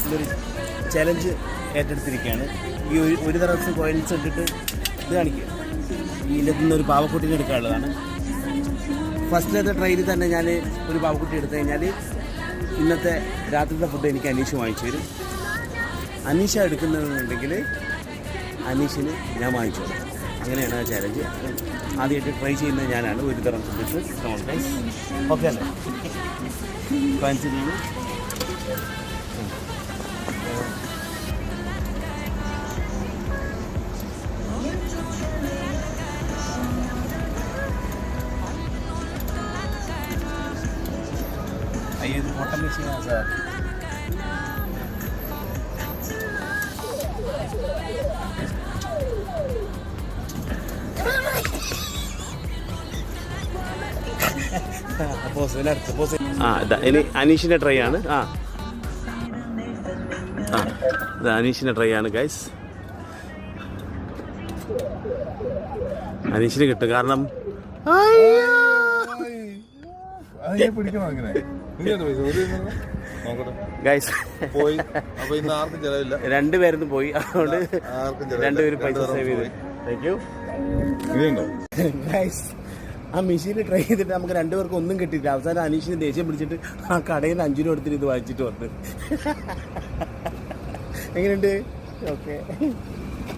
ഇന്നൊരു ചലഞ്ച് ഏറ്റെടുത്തിരിക്കുകയാണ്. ഈ ഒരു ദിവസം കോയിൻസ് ഇട്ടിട്ട് ഇത് കാണിക്കുക. ഈ ഇതിൽ നിന്നൊരു പാവക്കുട്ടീനെ എടുക്കാനുള്ളതാണ്. ഫസ്റ്റിലത്തെ ട്രെയിനിൽ തന്നെ ഞാൻ ഒരു പാവക്കുട്ടി എടുത്തു കഴിഞ്ഞാൽ ഇന്നത്തെ രാത്രിയുടെ ഫുഡ് എനിക്ക് അനീഷ് വാങ്ങിച്ചു തരും. അനീഷ എടുക്കുന്നതെന്നുണ്ടെങ്കിൽ അനീഷിന് ഞാൻ വാങ്ങിച്ചു തരും. അങ്ങനെയാണ് ആ ചാലഞ്ച്. ആദ്യമായിട്ട് ട്രൈ ചെയ്യുന്നത് ഞാനാണ്. ഒരു തരം ഫുഡ് ഓക്കെ അല്ലേ? ഫാൻസി ചെയ്യുന്നു. ഇത് കോട്ടൺ മിക്സിങ്ങാണ് സാർ. ഇനി അനീഷിൻ്റെ ട്രൈ ആണ്. ഇത് അനീഷിൻ്റെ ട്രൈ ആണ് ഗൈസ്. അനീഷിന് കിട്ടും. കാരണം ഗൈസ് രണ്ടുപേരും പോയി. അതുകൊണ്ട് രണ്ടുപേരും പൈസ സേവ് ചെയ്തു. Thank you guys. ആ മെഷീനിൽ ട്രൈ ചെയ്തിട്ട് നമുക്ക് രണ്ടുപേർക്കും ഒന്നും കിട്ടിയില്ല. അവസാനം അനീഷിന് ദേഷ്യം പിടിച്ചിട്ട് ആ കടയിൽ നിന്ന് 5 രൂപ എടുത്തിട്ട് ഇത് വാങ്ങിച്ചിട്ട് വന്ന്. എങ്ങനെയുണ്ട്? ഓക്കെ.